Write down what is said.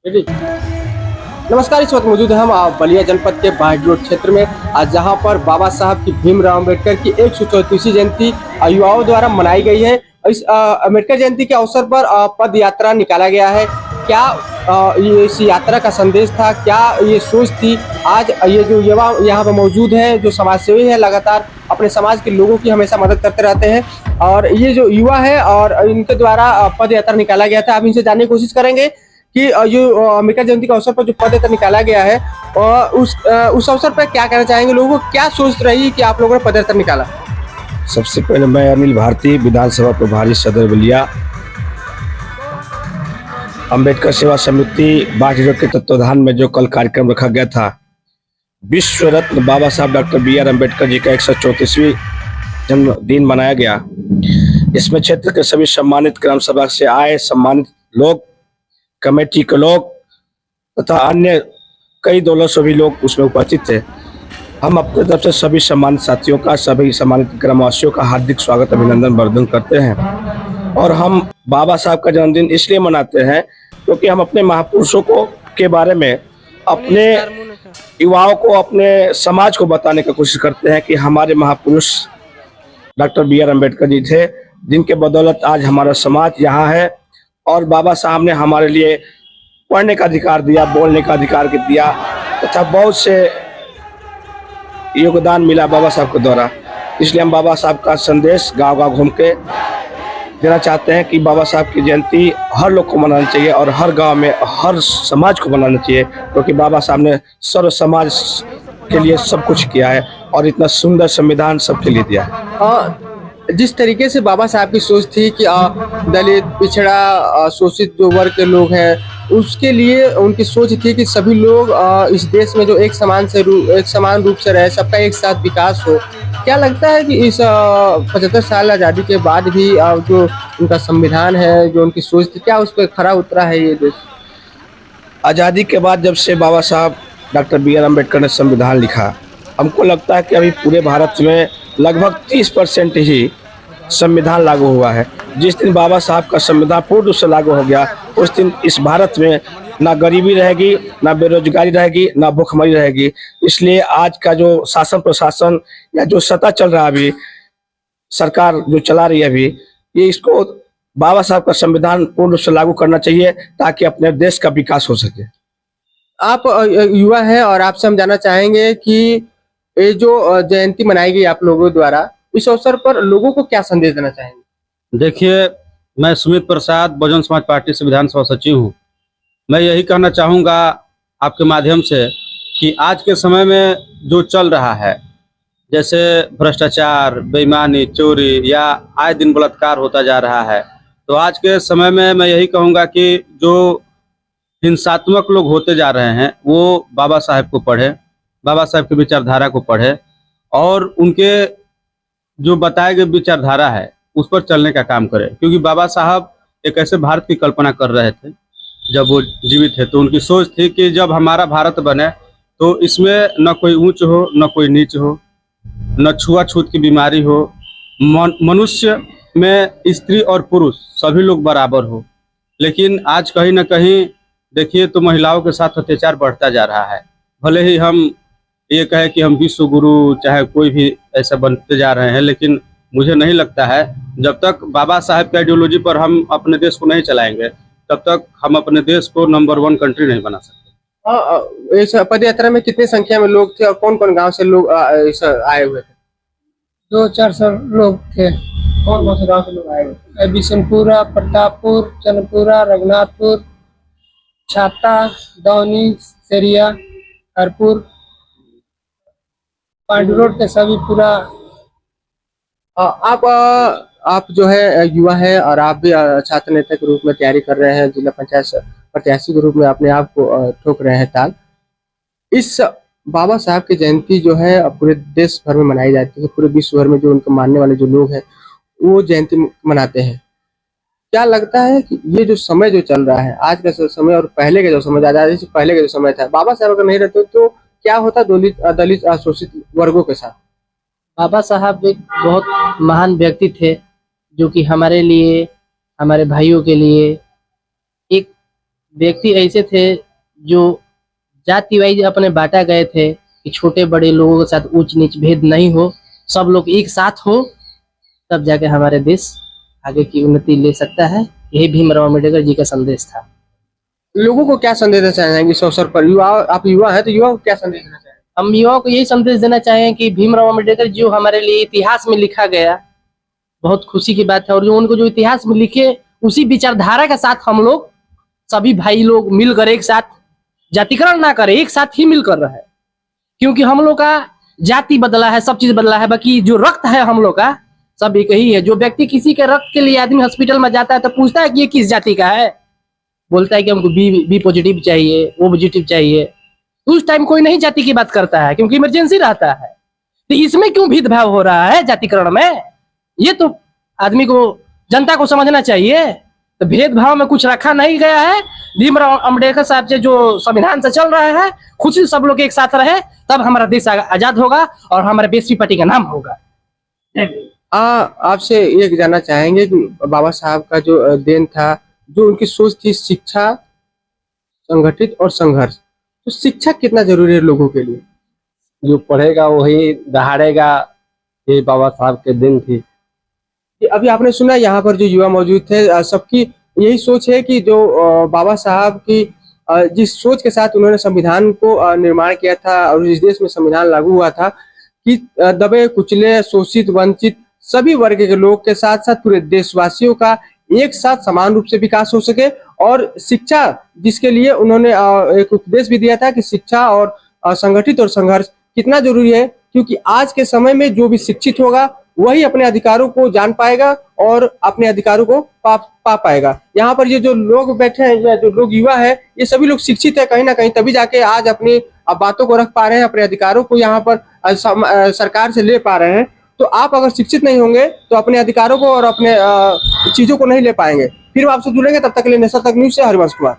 Ready. नमस्कार, इस वक्त मौजूद हैं हम बलिया जनपद के बाहर रोड क्षेत्र में, आज जहां पर बाबा साहब की भीमराव अम्बेडकर की 134वीं जयंती युवाओं द्वारा मनाई गई है। इस अम्बेडकर जयंती के अवसर पर पद यात्रा निकाला गया है। क्या ये इस यात्रा का संदेश था, क्या ये सोच थी? आज ये जो युवा यहाँ पर मौजूद हैं, जो समाज सेवी हैं, लगातार अपने समाज के लोगों की हमेशा मदद करते रहते हैं, और ये जो युवा है और इनके द्वारा पद यात्रा निकाला गया था। अब इनसे जानने की कोशिश करेंगे कि जो अम्बेडकर जयंती के अवसर पर जो पद यात्रा निकाला गया है, उस अवसर पर क्या कहना चाहेंगे? लोगों को क्या सोच रही कि आप लोगों ने पद यात्रा निकाला? सबसे पहले मैं अनिल भारती, विधानसभा प्रभारी सदर बलिया, अम्बेडकर सेवा समिति बागीरोड के तत्वाधान में जो कल कार्यक्रम रखा गया था, विश्व रत्न बाबा साहब डॉक्टर बी.आर. अम्बेडकर जी का 134वीं जन्मदिन मनाया गया। इसमें क्षेत्र के सभी सम्मानित ग्राम सभा से आए सम्मानित लोग, कमेटी के लोग तथा अन्य कई दलों से भी लोग उसमें उपस्थित थे। हम अपनी तरफ से सभी सम्मानित साथियों का, सभी सम्मानित ग्रामवासियों का हार्दिक स्वागत, अभिनंदन, वर्धन करते हैं। और हम बाबा साहब का जन्मदिन इसलिए मनाते हैं क्योंकि हम अपने महापुरुषों को के बारे में अपने युवाओं को, अपने समाज को बताने की कोशिश करते हैं कि हमारे महापुरुष डॉक्टर बी.आर. अम्बेडकर जी थे, जिनके बदौलत आज हमारा समाज यहाँ है। और बाबा साहब ने हमारे लिए पढ़ने का अधिकार दिया, बोलने का अधिकार दिया तथा बहुत से योगदान मिला बाबा साहब के द्वारा। इसलिए हम बाबा साहब का संदेश गांव-गांव घूम के देना चाहते हैं कि बाबा साहब की जयंती हर लोग को मनाना चाहिए और हर गांव में हर समाज को मनाना चाहिए, क्योंकि बाबा साहब ने सर्व समाज के लिए सब कुछ किया है और इतना सुंदर संविधान सबके लिए दिया है। जिस तरीके से बाबा साहब की सोच थी कि दलित, पिछड़ा, शोषित जो वर्ग के लोग हैं, उसके लिए उनकी सोच थी कि सभी लोग इस देश में जो एक समान रूप से रहे, सबका एक साथ विकास हो। क्या लगता है कि इस 75 साल आज़ादी के बाद भी जो उनका संविधान है, जो उनकी सोच थी, क्या उस पर खरा उतरा है ये देश? आज़ादी के बाद जब से बाबा साहब डॉक्टर बी.आर. अम्बेडकर ने संविधान लिखा, हमको लगता है कि अभी पूरे भारत में लगभग 30% ही संविधान लागू हुआ है। जिस दिन बाबा साहब का संविधान पूर्ण रूप से लागू हो गया, उस दिन इस भारत में ना गरीबी रहेगी, ना बेरोजगारी रहेगी, ना भूखमरी रहेगी। इसलिए आज का जो शासन प्रशासन या जो सत्ता चल रहा है, अभी सरकार जो चला रही है अभी, ये इसको बाबा साहब का संविधान पूर्ण रूप से लागू करना चाहिए ताकि अपने देश का विकास हो सके। आप युवा हैं और आपसे हम जानना चाहेंगे कि ये जो जयंती मनाई गई आप लोगों द्वारा, इस अवसर पर लोगों को क्या संदेश देना चाहेंगे? देखिए, मैं सुमित प्रसाद, बहुजन समाज पार्टी से विधानसभा सचिव हूँ। मैं यही कहना चाहूँगा आपके माध्यम से कि आज के समय में जो चल रहा है, जैसे भ्रष्टाचार, बेईमानी, चोरी या आए दिन बलात्कार होता जा रहा है, तो आज के समय में मैं यही कहूँगा कि जो हिंसात्मक लोग होते जा रहे हैं, वो बाबा साहब को पढ़े, बाबा साहब की विचारधारा को पढ़े और उनके जो बताए गए विचारधारा है उस पर चलने का काम करें। क्योंकि बाबा साहब एक ऐसे भारत की कल्पना कर रहे थे जब वो जीवित थे, तो उनकी सोच थी कि जब हमारा भारत बने तो इसमें न कोई ऊंच हो, न कोई नीच हो, न छुआछूत की बीमारी हो, मनुष्य में स्त्री और पुरुष सभी लोग बराबर हो। लेकिन आज कहीं ना कहीं देखिए तो महिलाओं के साथ अत्याचार बढ़ता जा रहा है। भले ही हम ये कहे कि हम विश्व गुरु चाहे कोई भी ऐसा बनते जा रहे हैं, लेकिन मुझे नहीं लगता है जब तक बाबा साहब की आइडियोलॉजी पर हम अपने देश को नहीं चलाएंगे तब तक हम अपने देश को नंबर 1 कंट्री नहीं बना सकते। इस पद यात्रा में कितनी संख्या में लोग थे और कौन कौन गांव से लोग आए हुए थे? 200-400 लोग थे। कौन कौन से गांव से लोग आए हुए थे? बिशनपुरा, प्रतापपुर, चंद्रपुरा, रघुनाथपुर, छाता, दौनी, सेरिया, हरपुर, पांडू रोड के सभी पूरा। आप जो है युवा है और आप भी छात्र नेता के रूप में तैयारी कर रहे हैं, जिला पंचायत प्रत्याशी के रूप में अपने आप को ठोक रहे हैं ताल। इस बाबा साहब की जयंती जो है पूरे देश भर में मनाई जाती है, पूरे विश्व भर में जो उनको मानने वाले जो लोग हैं वो जयंती मनाते हैं। क्या लगता है कि ये जो समय जो चल रहा है, आज का समय और पहले का जो समय, आजादी से पहले का जो समय था, बाबा साहब अगर नहीं रहते तो क्या होता दलित शोषित वर्गों के साथ? बाबा साहब एक बहुत महान व्यक्ति थे जो कि हमारे लिए, हमारे भाइयों के लिए एक व्यक्ति ऐसे थे जो जाति वाइज अपने बांटा गए थे कि छोटे बड़े लोगों के साथ ऊंच नीच भेद नहीं हो, सब लोग एक साथ हो, तब जाके हमारे देश आगे की उन्नति ले सकता है। यही भीमराव अम्बेडकर जी का संदेश था। लोगों को क्या संदेश देना चाहेंगे इस अवसर पर? युवा, आप युवा हैं तो युवा को क्या संदेश देना चाहेंगे? हम युवाओं को यही संदेश देना चाहें कि भीमराव अम्बेडकर जो हमारे लिए इतिहास में लिखा गया, बहुत खुशी की बात है। और जो उनको जो इतिहास में लिखे, उसी विचारधारा के साथ हम लोग सभी भाई लोग मिलकर एक साथ जातिकरण ना करें, एक साथ ही मिलकर रहे। क्योंकि हम लोग का जाति बदला है, सब चीज बदला है, बाकी जो रक्त है हम लोग का सब एक ही है। जो व्यक्ति किसी के रक्त के लिए आदमी हॉस्पिटल में जाता है तो पूछता है कि ये किस जाति का है, बोलता है कि हमको बी पॉजिटिव चाहिए, ओ पॉजिटिव चाहिए। उस टाइम कोई नहीं जाति की बात करता है क्योंकि इमरजेंसी रहता है। तो इसमें क्यों भेदभाव हो रहा है जातिकरण में? ये तो आदमी को, जनता को समझना चाहिए। तो भेदभाव में कुछ रखा नहीं गया है। भीमराव अम्बेडकर साहब से जो संविधान से चल रहा है, खुशी सब लोग एक साथ रहे, तब हमारा देश आजाद होगा और हमारे बीएसपी पार्टी का नाम होगा। आपसे ये जानना चाहेंगे कि बाबा साहब का जो देन था, जो उनकी सोच थी शिक्षा, संगठित और संघर्ष, तो शिक्षा कितना जरूरी है लोगों के लिए? जो पढ़ेगा वही दहाड़ेगा, ये बाबा साहब के दिन थी। कि अभी आपने सुना यहाँ पर जो युवा मौजूद थे, सबकी यही सोच है कि जो बाबा साहब की जिस सोच के साथ उन्होंने संविधान को निर्माण किया था और इस देश में संविधान लागू हुआ था कि दबे कुचले शोषित वंचित सभी वर्ग के लोग के साथ साथ पूरे देशवासियों का एक साथ समान रूप से विकास हो सके। और शिक्षा, जिसके लिए उन्होंने एक उपदेश भी दिया था कि शिक्षा और संगठित और संघर्ष कितना जरूरी है, क्योंकि आज के समय में जो भी शिक्षित होगा वही अपने अधिकारों को जान पाएगा और अपने अधिकारों को पा पाएगा। यहाँ पर ये जो लोग बैठे हैं या जो लोग युवा है, ये सभी लोग शिक्षित है कहीं ना कहीं, तभी जाके आज अपनी बातों को रख पा रहे हैं, अपने अधिकारों को यहाँ पर सरकार से ले पा रहे हैं। तो आप अगर शिक्षित नहीं होंगे तो अपने अधिकारों को और अपने चीजों को नहीं ले पाएंगे। फिर आपसे जुड़ेंगे, तब तक के लिए नेशनल तक न्यूज से हरिवंश कुमार।